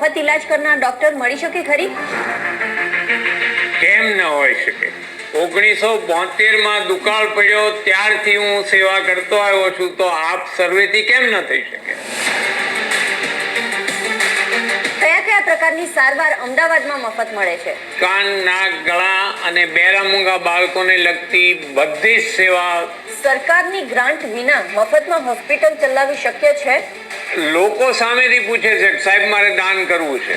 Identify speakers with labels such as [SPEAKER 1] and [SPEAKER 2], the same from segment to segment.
[SPEAKER 1] મફત ઈલાજ કરનાર ડોક્ટર મળી શકે ખરી?
[SPEAKER 2] કેમ ન હોઈ શકે? 1972 દુકાળ પડ્યો ત્યારથી હું સેવા કરતો આવ્યો છું, તો આપ સર્વેથી કેમ ન થઈ શકે?
[SPEAKER 1] કયા કયા પ્રકારની સારવાર અમદાવાદમાં મફત મળે છે?
[SPEAKER 2] કાન, નાક, ગળા અને બેરા મૂંગા બાળકોને લગતી બધી જ સેવા.
[SPEAKER 1] સરકારની ગ્રાન્ટ વિના મફતમાં હોસ્પિટલ ચલાવવી શક્ય છે?
[SPEAKER 2] લોકો સામેથી પૂછે છે કે સાહેબ મારે દાન કરવું છે.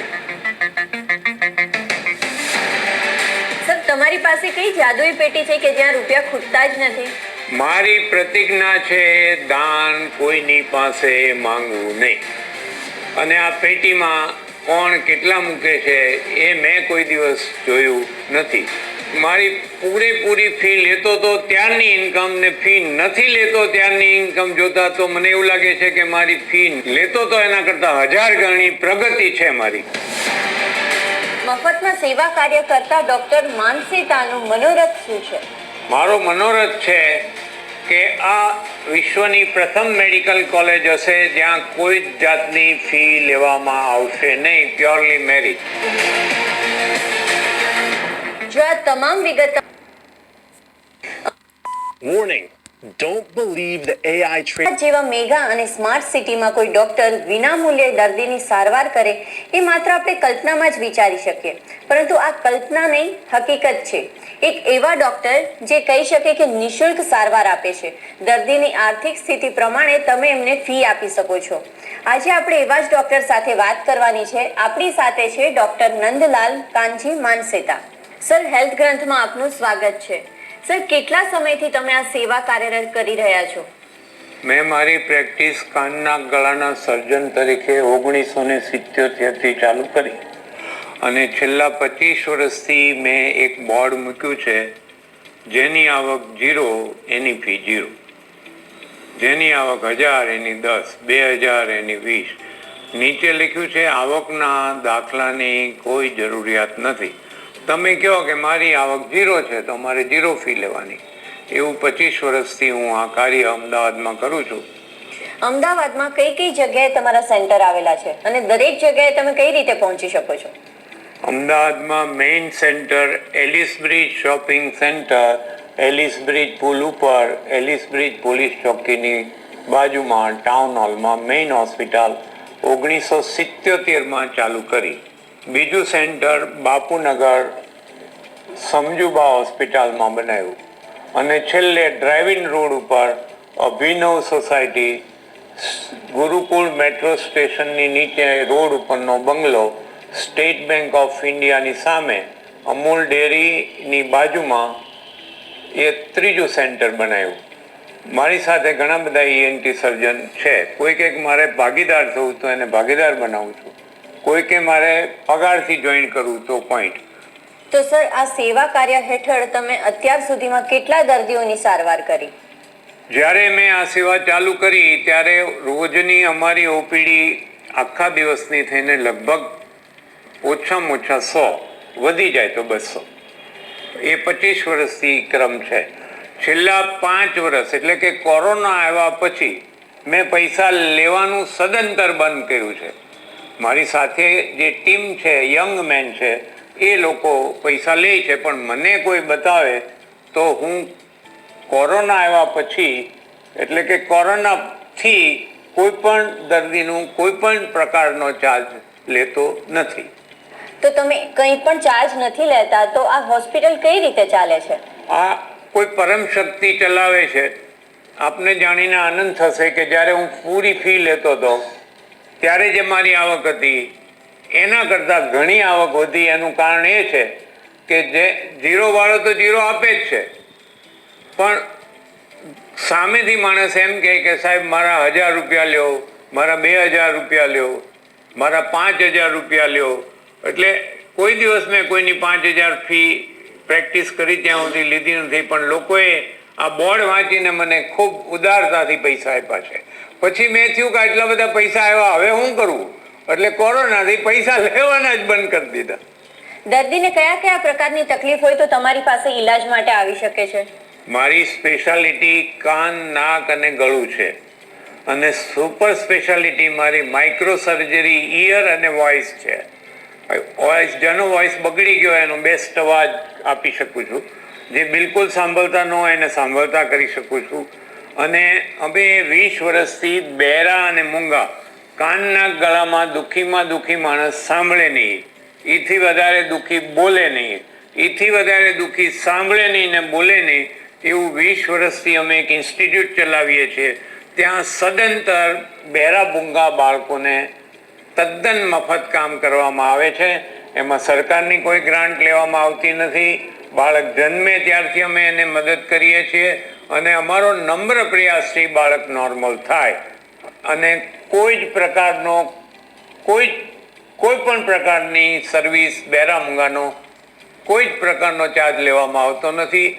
[SPEAKER 1] સર, તમારી પાસે કઈ જાદુઈ પેટી છે કે જ્યાં રૂપિયા ખૂટતા જ નથી?
[SPEAKER 2] મારી પ્રતિજ્ઞા છે દાન કોઈની પાસે માંગવું નહીં. અને આ પેટીમાં કોણ કેટલા મૂકે છે એ મેં કોઈ દિવસ જોયું નથી. મારી પૂરેપૂરી ફી લેતો તો ત્યારની ઇન્કમ ને ફી નથી લેતો ત્યારની ઇન્કમ જોતા તો મને એવું લાગે છે કે મારી ફી લેતો તો એના કરતા 1000 ગણી પ્રગતિ છે મારી.
[SPEAKER 1] મફતમાં સેવા કાર્ય કરતા ડોક્ટર માનસીતાનું મનોરથ શું છે?
[SPEAKER 2] મારો મનોરથ છે કે આ વિશ્વની પ્રથમ મેડિકલ કોલેજ હશે જ્યાં કોઈ જ જાતની ફી લેવામાં આવશે નહીં, પ્યોરલી મેરિટ.
[SPEAKER 1] જો આ તમામ વિગત
[SPEAKER 3] Warning, don't believe the AI trade.
[SPEAKER 1] જેવા મેગા અને સ્માર્ટ સિટીમાં કોઈ ડોક્ટર વિનામૂલ્યે દર્દીની સારવાર કરે એ માત્ર આપણે કલ્પનામાં જ વિચારી શકીએ, પરંતુ આ કલ્પના નહીં, હકીકત છે. એક એવા ડોક્ટર જે કહી શકે કે નિઃશુલ્ક સારવાર આપે છે. દર્દીની આર્થિક સ્થિતિ પ્રમાણે તમે એમને ફી આપી શકો છો. આજે આપણે એવા જ ડોક્ટર સાથે વાત કરવાની છે. આપણી સાથે છે doctor Nandlal Kanji Manseta. Sir, health ગ્રંથમાં આપનું સ્વાગત છે. સર, કેટલા સમયથી તમે આ સેવા કાર્યરત કરી રહ્યા છો?
[SPEAKER 2] મેં મારી પ્રેક્ટિસ કાનના ગળાના સર્જન તરીકે 1977 થી ચાલુ કરી અને છેલ્લા 25 વર્ષથી મેં એક બોર્ડ મૂક્યું છે, જેની આવક 0 એની ફી 0, જેની આવક 1000 એની 10, 2000 એની 20. નીચે લખ્યું છે આવકના દાખલાની કોઈ જરૂરિયાત નથી. તમે કહો કે મારી આવક 0 છે તો મારે 0 ફી લેવાની. એવું 25 વર્ષથી હું આ કાર્ય અમદાવાદમાં કરું છું.
[SPEAKER 1] અમદાવાદમાં કઈ કઈ જગ્યાએ તમારા સેન્ટર આવેલા છે અને દરેક જગ્યાએ તમે કઈ રીતે પહોંચી શકો છો?
[SPEAKER 2] અમદાવાદમાં main centre Ellis Bridge shopping centre, Ellis Bridge પુલ ઉપર, એલિસ બ્રિજ પોલીસ ચોકીની બાજુમાં ટાઉન હોલમાં મેઇન હોસ્પિટલ 1977માં ચાલુ કરી. બીજું સેન્ટર બાપુનગર સમજુબા હોસ્પિટલમાં બનાવ્યું અને છેલ્લે ડ્રાઇવિંગ રોડ ઉપર અભિનવ સોસાયટી, ગુરુકુળ મેટ્રો સ્ટેશનની નીચે રોડ ઉપરનો બંગલો, સ્ટેટ બેંક ઓફ ઇન્ડિયાની સામે, અમૂલ ડેરીની બાજુમાં એ ત્રીજું સેન્ટર બનાવ્યું. મારી સાથે ઘણા બધા ENT સર્જન છે. કોઈ કંઈક મારે ભાગીદાર થવું તો એને ભાગીદાર બનાવું છું, કોઈ કે મારે પગારથી જોઈન કરવું તો પોઈન્ટ.
[SPEAKER 1] તો સર, આ સેવા કાર્ય હેઠળ તમે અત્યાર સુધીમાં કેટલા દર્દીઓની સારવાર કરી?
[SPEAKER 2] જ્યારે મેં આ સેવા ચાલુ કરી ત્યારે રોજની અમારી ઓપીડી આખા દિવસની થઈને લગભગ ઓછામાં ઓછા 100, વધી જાય તો 200. એ 25 વર્ષથી ક્રમ છે. છેલ્લા 5 વર્ષ એટલે કે કોરોના આવ્યા પછી મેં પૈસા લેવાનું સદંતર બંધ કર્યું છે. મારી સાથે જે ટીમ છે, યંગ મેન છે, એ લોકો પૈસા લે છે, પણ મને કોઈ બતાવે તો હું કોરોના આવ્યા પછી એટલે કે કોરોનાથી કોઈ પણ દર્દીનું કોઈ પણ પ્રકારનો ચાર્જ લેતો નથી.
[SPEAKER 1] તો તમે કંઈ પણ ચાર્જ નથી લેતા, તો આ હોસ્પિટલ કઈ રીતે ચાલે છે?
[SPEAKER 2] આ કોઈ પરમ શક્તિ ચલાવે છે. આપને જાણીને આનંદ થશે કે જ્યારે હું પૂરી ફી લેતો હતો ત્યારે જે મારી આવક હતી એના કરતાં ઘણી આવક વધી. એનું કારણ એ છે કે જે 0 વાળો તો 0 આપે જ છે, પણ સામેથી માણસ એમ કહે કે સાહેબ મારા 1000 રૂપિયા લ્યો, મારા 2000 રૂપિયા લ્યો, મારા 5000 રૂપિયા લ્યો. એટલે કોઈ દિવસ મેં કોઈની 5000 ફી પ્રેક્ટિસ કરી ત્યાં સુધી લીધી નથી, પણ લોકોએ આ બોર્ડ વાંચીને મને ખૂબ ઉદારતાથી પૈસા આપ્યા છે. પછી મેં થયું કે આટલા બધા પૈસા આવ્યા, હવે શું કરવું? એટલે કોરોનાથી પૈસા લેવાના જ બંધ કરી દીધા.
[SPEAKER 1] દર્દીને કયા કયા પ્રકારની તકલીફ હોય તો તમારી પાસે ઈલાજ માટે આવી શકે છે?
[SPEAKER 2] મારી સ્પેશિયાલિટી કાન, નાક અને ગળું છે. અને સુપર સ્પેશિયાલિટી મારી માઇક્રો સર્જરી ઇયર અને વોઇસ છે. વોઇસ જેનો વોઇસ બગડી ગયો એનો બેસ્ટ અવાજ આપી શકું છું. જે બિલકુલ સાંભળતા ન હોય એને સાંભળતા કરી શકું છું. અને અમે 20 વર્ષથી બહેરા અને મૂંગા કાનના ગળામાં દુઃખી માણસ સાંભળે નહીં, એથી વધારે દુઃખી બોલે નહીં, એથી વધારે દુઃખી સાંભળે નહીં ને બોલે નહીં, એવું 20 વર્ષથી અમે એક ઇન્સ્ટિટ્યૂટ ચલાવીએ છીએ. ત્યાં સદંતર બહેરા મૂંગા બાળકોને તદ્દન મફત કામ કરવામાં આવે છે. એમાં સરકારની કોઈ ગ્રાન્ટ લેવામાં આવતી નથી. બાળક જન્મે ત્યારથી અમે એને મદદ કરીએ છીએ અને અમારો નમ્ર પ્રયાસ છે બાળક નોર્મલ થાય અને કોઈ જ પ્રકારનો કોઈ પણ પ્રકારની સર્વિસ બહેરા મૂંગાનો કોઈ જ પ્રકારનો ચાર્જ લેવામાં આવતો નથી.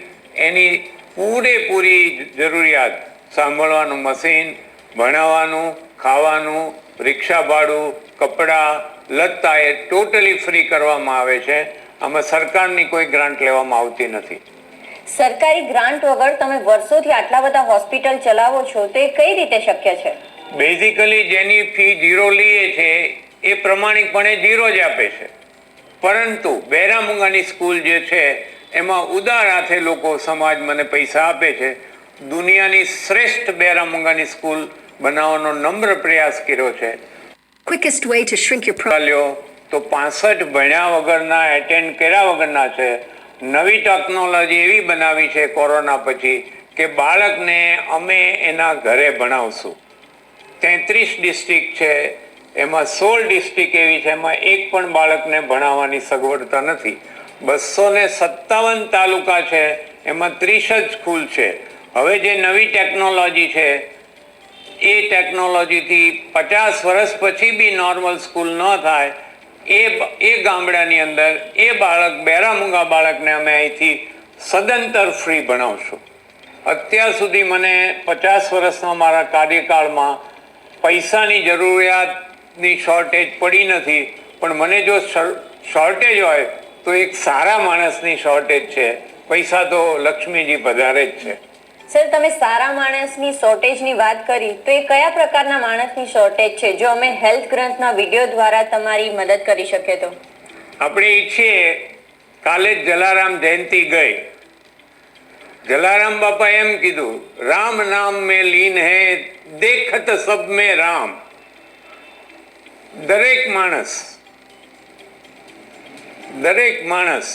[SPEAKER 2] એની પૂરેપૂરી જરૂરિયાત સાંભળવાનું મશીન, ભણાવવાનું, ખાવાનું, રિક્ષા ભાડું, કપડાં, લત્તા એ ટોટલી ફ્રી કરવામાં આવે છે. આમાં સરકારની કોઈ ગ્રાન્ટ લેવામાં આવતી નથી.
[SPEAKER 1] સરકારી ગ્રાન્ટ વગર તમે વર્ષોથી આટલા બધા હોસ્પિટલ ચલાવો છો તો એ કઈ રીતે શક્ય છે?
[SPEAKER 2] બેઝિકલી જેની ફી 0 લઈએ છે એ પ્રમાણિકપણે 0 જ આપે છે. પરંતુ બહેરા મૂંગાની સ્કૂલ જે છે એમાં ઉદાર હાથે લોકો સમાજ મને પૈસા આપે છે. દુનિયાની શ્રેષ્ઠ બહેરા મૂંગાની સ્કૂલ બનાવવાનો નમ્ર પ્રયાસ કર્યો છે.
[SPEAKER 4] Quickest way to shrink your
[SPEAKER 2] લ્યો તો 65 ભણ્યા વગરના, એટેન્ડ કર્યા વગરના છે. નવી ટેકનોલોજી એવી બનાવી છે કોરોના પછી કે બાળકને અમે એના ઘરે ભણાવશું. 33 ડિસ્ટ્રિક્ટ છે, એમાં 16 ડિસ્ટ્રિક્ટ એવી છે એમાં એક પણ બાળકને ભણાવવાની સગવડતા નથી. 257 તાલુકા છે, એમાં 30 જ સ્કૂલ છે. હવે જે નવી ટેકનોલોજી છે એ ટેકનોલોજીથી 50 વર્ષ પછી બી નોર્મલ સ્કૂલ ન થાય એ ગામડાની અંદર એ બાળક બહેરા મૂંગા બાળકને અમે અહીંથી સદંતર ફ્રી ભણાવશું. અત્યાર સુધી મને 50 વર્ષના મારા કાર્યકાળમાં પૈસાની જરૂરિયાતની શોર્ટેજ પડી નથી, પણ મને જો શોર્ટેજ હોય તો એક સારા માણસની શોર્ટેજ છે. પૈસા તો લક્ષ્મીજી પધારે જ છે.
[SPEAKER 1] સર, તમે સારા માણસની શોર્ટેજની વાત કરી તો એ કયા પ્રકારના માણસની શોર્ટેજ છે? જો અમે હેલ્થ ગ્રંથના વિડીયો દ્વારા તમારી મદદ કરી શકીએ તો.
[SPEAKER 2] આપણે ઈચ્છીએ, કાલે જ જલારામ જયંતિ ગઈ. જલારામ બાપા એમ કીધું, રામ નામ મેં લીન હે દેખત સબ મેં રામ. દરેક માણસ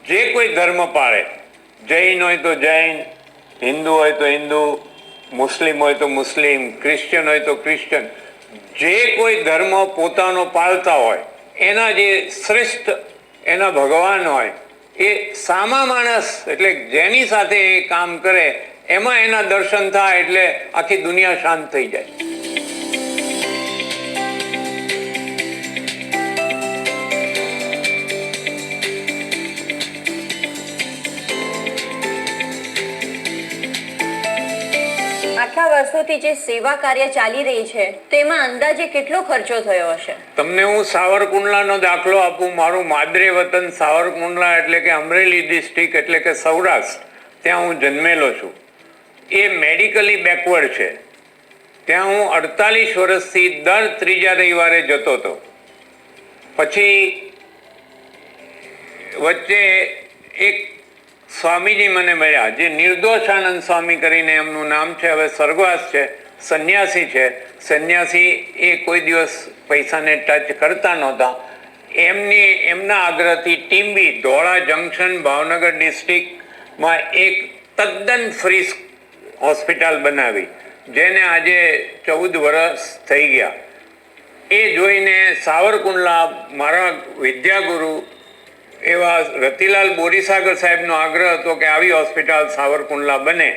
[SPEAKER 2] જે કોઈ ધર્મ પાળે, જૈન હોય તો જૈન, હિન્દુ હોય તો હિન્દુ, મુસ્લિમ હોય તો મુસ્લિમ, ક્રિશ્ચિયન હોય તો ક્રિશ્ચિયન, જે કોઈ ધર્મ પોતાનો પાળતા હોય એના જે શ્રેષ્ઠ એના ભગવાન હોય એ સામા માણસ એટલે જેની સાથે એ કામ કરે એમાં એના દર્શન થાય એટલે આખી દુનિયા શાંત થઈ જાય.
[SPEAKER 1] આટલા વર્ષોથી જે સેવા કાર્ય ચાલી રહી છે તેમાં અંદાજે કેટલો ખર્ચો થયો હશે?
[SPEAKER 2] તમને હું સાવરકુંડલાનો દાખલો આપું. મારું માદરે વતન સાવરકુંડલા એટલે કે અમરેલી ડિસ્ટ્રિક્ટ એટલે કે સૌરાષ્ટ્ર, ત્યાં હું જન્મેલો છું. એ મેડિકલી બેકવર્ડ છે. ત્યાં હું 48 વર્ષથી દર ત્રીજા રવિવારે જતો હતો. પછી વચ્ચે એક સ્વામીજી મને મળ્યા, જે નિર્દોષાનંદ સ્વામી કરીને એમનું નામ છે, હવે સ્વર્ગવાસ છે, સંન્યાસી છે. સંન્યાસી એ કોઈ દિવસ પૈસાને ટચ કરતા નહોતા. એમના આગ્રહથી ટીમ્બી ધોળા જંકશન ભાવનગર ડિસ્ટ્રિક્ટમાં એક તદ્દન ફ્રી હોસ્પિટલ બનાવી, જેને આજે 14 વર્ષ થઈ ગયા. એ જોઈને સાવરકુંડલા મારા વિદ્યાગુરુ એવા રતિલાલ બોરીસાગર સાહેબનો આગ્રહ હતો કે આવી હોસ્પિટલ સાવરકુંડલા બને.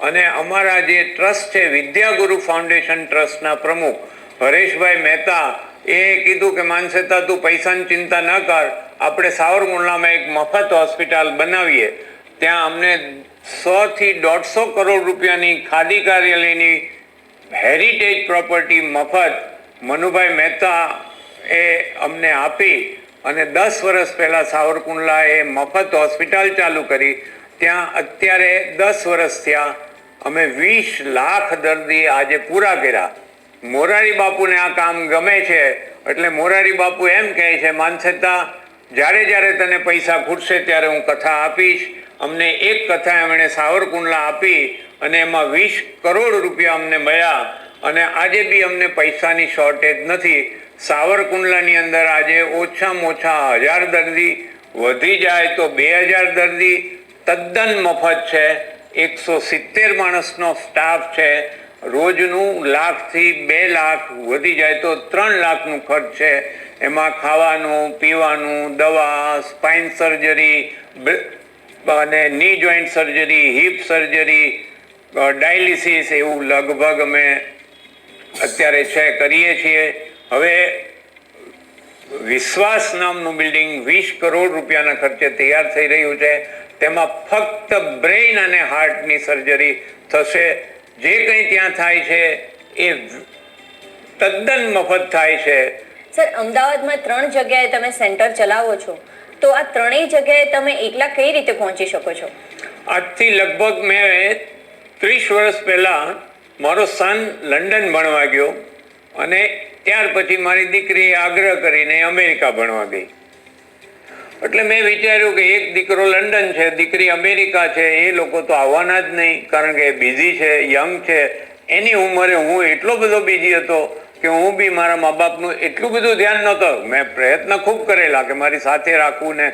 [SPEAKER 2] અને અમારા જે ટ્રસ્ટ છે વિદ્યાગુરુ ફાઉન્ડેશન ટ્રસ્ટના પ્રમુખ હરેશભાઈ મહેતા એ કીધું કે માનસેતા તું પૈસાની ચિંતા ન કર, આપણે સાવરકુંડલામાં એક મફત હોસ્પિટલ બનાવીએ. ત્યાં અમને 100 થી 150 કરોડ રૂપિયાની ખાદી કાર્યાલયની હેરિટેજ પ્રોપર્ટી મફત મનુભાઈ મહેતા એ અમને આપી અને 10 વર્ષ પહેલાં સાવરકુંડલા એ મફત હોસ્પિટલ ચાલુ કરી. ત્યાં અત્યારે 10 વર્ષ થયા અમે 20 લાખ દર્દી આજે પૂરા કર્યા. મોરારી બાપુને આ કામ ગમે છે એટલે મોરારી બાપુ એમ કહે છે, માનસેતા જ્યારે જ્યારે તને પૈસા ખૂટશે ત્યારે હું કથા આપીશ. અમને એક કથા એમણે સાવરકુંડલા આપી અને એમાં 20 કરોડ રૂપિયા અમને મળ્યા અને આજે બી અમને પૈસાની શોર્ટેજ નથી. સાવરકુંડલાની અંદર આજે ઓછામાં ઓછા 1000 દર્દી, વધી જાય તો 2000 દર્દી તદ્દન મફત છે. 170 માણસનો સ્ટાફ છે. રોજનું 1 લાખથી 2 લાખ, વધી જાય તો 3 લાખનું ખર્ચ છે. એમાં ખાવાનું, પીવાનું, દવા, સ્પાઇન સર્જરી અને knee joint surgery, hip surgery, dialysis, એવું લગભગ અમે અત્યારે કરીએ છીએ. હવે વિશ્વાસ નામનું બિલ્ડિંગ 20 કરોડ રૂપિયાના ખર્ચે તૈયાર થઈ રહ્યું છે. તેમાં ફક્ત બ્રેઇન અને હાર્ટની સર્જરી થશે. જે કંઈ ત્યાં થાય છે એ તદ્દન મફત થાય છે.
[SPEAKER 1] સર, અમદાવાદમાં 3 જગ્યાએ તમે સેન્ટર ચલાવો છો, તો આ 3 જગ્યાએ તમે એકલા કઈ રીતે પહોંચી શકો છો?
[SPEAKER 2] આજથી લગભગ મેં 30 વર્ષ પહેલાં મારો સન લંડન ભણવા ગયો અને ત્યાર પછી મારી દીકરી આગ્રહ કરીને અમેરિકા ભણવા ગઈ. એટલે મેં વિચાર્યું કે એક દીકરો લંડન છે, દીકરી અમેરિકા છે, એ લોકો તો આવવાના જ નહીં, કારણ કે બિઝી છે, યંગ છે. એની ઉંમરે હું એટલો બધો બિઝી હતો કે હું બી મારા મા બાપનું એટલું બધું ધ્યાન નહોતો. મેં પ્રયત્ન ખૂબ કરેલા કે મારી સાથે રાખવું ને,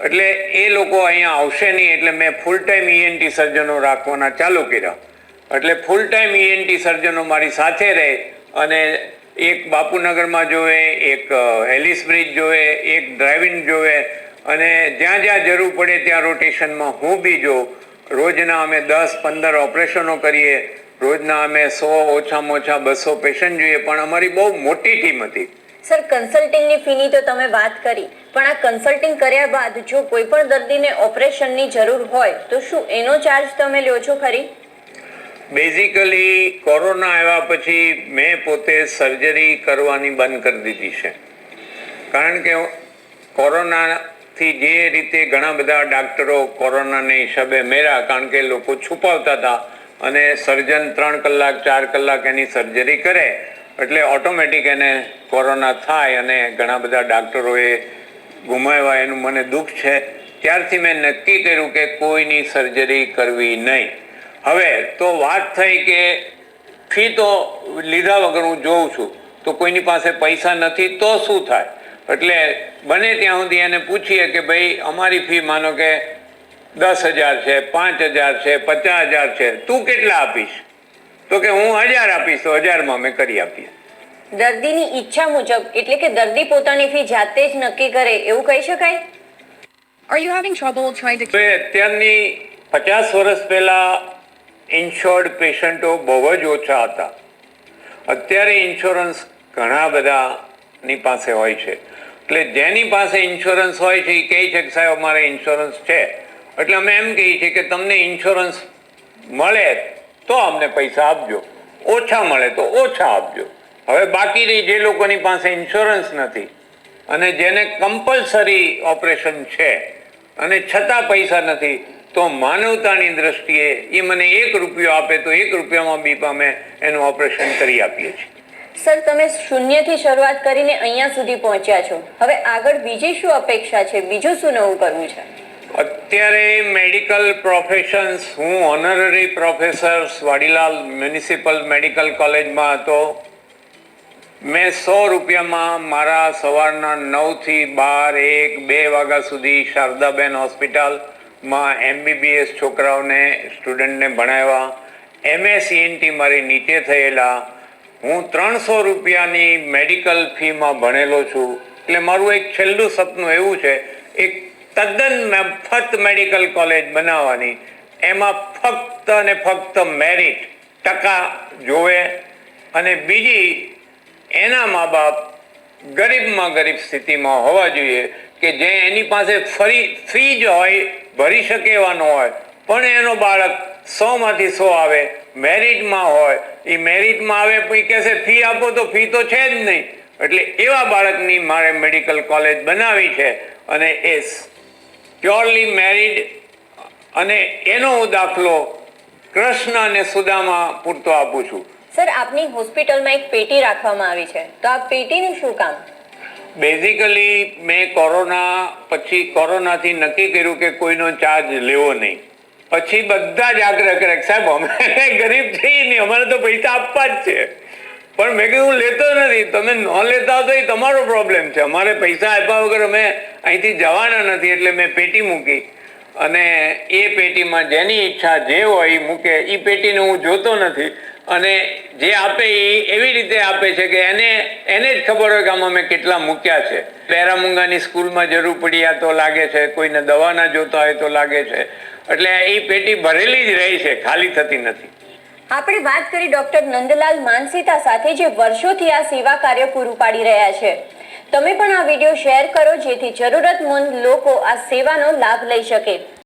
[SPEAKER 2] એટલે એ લોકો અહીંયા આવશે નહીં એટલે મેં ફૂલ ટાઈમ ENT સર્જનો રાખવાના ચાલુ કર્યા. એટલે ફૂલ ટાઈમ ENT સર્જનો મારી સાથે રહે અને એક બાપુનગરમાં જોવે, એક એલિસ બ્રિજ જોવે, એક ડ્રાઇવિંગ જોવે અને જ્યાં જ્યાં જરૂર પડે ત્યાં રોટેશનમાં હું બી જોઉં. રોજના અમે 10-15 ઓપરેશનો કરીએ. રોજના અમે 100, ઓછામાં ઓછા 200 પેશન્ટ જોઈએ, પણ અમારી બહુ મોટી ટીમ હતી.
[SPEAKER 1] સર, કન્સલ્ટિંગની ફીની તો તમે વાત કરી, પણ આ કન્સલ્ટિંગ કર્યા બાદ જો કોઈ પણ દર્દીને ઓપરેશનની જરૂર હોય તો શું એનો ચાર્જ તમે લ્યો છો ખરી?
[SPEAKER 2] બેઝિકલી કોરોના આવ્યા પછી મેં પોતે સર્જરી કરવાની બંધ કરી દીધી છે. કારણ કે કોરોનાથી જે રીતે ઘણા બધા ડાક્ટરો કોરોનાને હિસાબે મેર્યા, કારણ કે લોકો છુપાવતા હતા અને સર્જન 3 કલાક 4 કલાક એની સર્જરી કરે એટલે ઓટોમેટિક એને કોરોના થાય અને ઘણા બધા ડાક્ટરોએ ગુમાવ્યા. એનું મને દુઃખ છે. ત્યારથી મેં નક્કી કર્યું કે કોઈની સર્જરી કરવી નહીં. હવે તો વાત થઈ કે ફી તો લીધા વગર હું જોઉં છું, તો કોઈની પાસે પૈસા નથી તો શું થાય? એટલે બને ત્યાં સુધી એને પૂછીએ કે ભાઈ અમારી ફી માનો કે 10,000 છે, 5,000 છે, 50,000 છે, તું કેટલા આપીશ? તો કે હું 1,000 આપીશ, તો 1,000માં અમે કરી આપીએ.
[SPEAKER 1] દર્દીની ઈચ્છા મુજબ, એટલે કે દર્દી પોતાની ફી જાતે જ નક્કી કરે એવું કહી શકાય?
[SPEAKER 4] Are you having trouble trying to...
[SPEAKER 2] તો અત્યારની 50 વર્ષ પહેલા ઇન્શ્યોર્ડ પેશન્ટો બહુ જ ઓછા હતા. અત્યારે ઇન્સ્યોરન્સ ઘણા બધાની પાસે હોય છે. એટલે જેની પાસે ઇન્સ્યોરન્સ હોય છે એ કહે છે કે સાહેબ અમારે ઇન્સ્યોરન્સ છે, એટલે અમે એમ કહીએ છીએ કે તમને ઇન્સ્યોરન્સ મળે તો અમને પૈસા આપજો, ઓછા મળે તો ઓછા આપજો. હવે બાકી જે લોકોની પાસે ઇન્સ્યોરન્સ નથી અને જેને કમ્પલસરી ઓપરેશન છે અને છતાં પૈસા નથી, તો માનવતાની દ્રષ્ટિએ એ મને 1 રૂપિયો આપે તો 1 રૂપિયામાં બી અમે એનું ઓપરેશન કરી આપીએ છીએ.
[SPEAKER 1] સર, તમે શૂન્યથી શરૂઆત કરીને અહીંયા સુધી પહોંચ્યા છો. હવે આગળ બીજી શું અપેક્ષા છે? બીજું શું નવું કરવું છે?
[SPEAKER 2] અત્યારે મેડિકલ પ્રોફેશન્સ, હું honorary professor Vadilal municipal medical કોલેજમાં હતો. મેં 100 રૂપિયામાં મારા સવારના 9 થી 12, 1, 2 વાગ્યા સુધી શારદાબેન હોસ્પિટલમાં MBBS છોકરાઓને, સ્ટુડન્ટને ભણાવ્યા. MS ENT મારી નીચે થયેલા. હું 300 રૂપિયાની મેડિકલ ફીમાં ભણેલો છું. એટલે મારું એક છેલ્લું સપનું એવું છે, એક તદ્દન મફત મેડિકલ કોલેજ બનાવવાની. એમાં ફક્ત અને ફક્ત મેરિટ, ટકા જોવે અને બીજી એના મા બાપ ગરીબમાં ગરીબ સ્થિતિમાં હોવા જોઈએ કે જે એની પાસે ફી જ હોય, ભરી શકે એવાનો હોય, પણ એનો બાળક 100માંથી 100 આવે, મેરિટમાં હોય, એ મેરિટમાં આવે પછી કહેશે ફી આપો તો ફી તો છે જ નહીં. એટલે એવા બાળકની મારે મેડિકલ કોલેજ બનાવી છે અને એ પ્યોરલી મેરિડ અને એનો હું દાખલો કૃષ્ણ અને સુદામા પૂરતો આપું છું.
[SPEAKER 1] સર, આપની હોસ્પિટલમાં એક પેટી રાખવામાં આવી છે, તો આ પેટીનું શું કામ?
[SPEAKER 2] બેઝિકલી મેં કોરોનાથી નક્કી કર્યું કે કોઈનો ચાર્જ લેવો નહીં. પછી બધા જ આગ્રહ કરે કે સાહેબ અમે ગરીબ છીએ નહીં, અમારે તો પૈસા આપવા જ છે. પણ મેં કીધું હું લેતો નથી, તમે ન લેતા હો તો એ તમારો પ્રોબ્લેમ છે, અમારે પૈસા આપ્યા વગર અમે અહીંથી જવાના નથી. એટલે મેં પેટી મૂકી અને એ પેટીમાં જેની ઈચ્છા જે હોય એ મૂકે. એ પેટીને હું જોતો નથી અને જે આપે એ એવી રીતે આપે છે કે એને જ ખબર હોય કે આમાં મેં કેટલા મૂક્યા છે. પેરામુંગાની સ્કૂલમાં જરૂર પડી આ તો લાગે છે, કોઈને દવાના જોતા હોય તો લાગે છે. એટલે એ પેટી ભરેલી જ રહી છે, ખાલી થતી નથી.
[SPEAKER 1] આપણે વાત કરી ડોક્ટર નંદલાલ માનસીતા સાથે, જે વર્ષોથી આ સેવા કાર્ય પૂરું પાડી રહ્યા છે. તમે પણ આ વિડીયો શેર કરો જેથી જરૂરતમંદ લોકો આ સેવાનો લાભ લઈ શકે.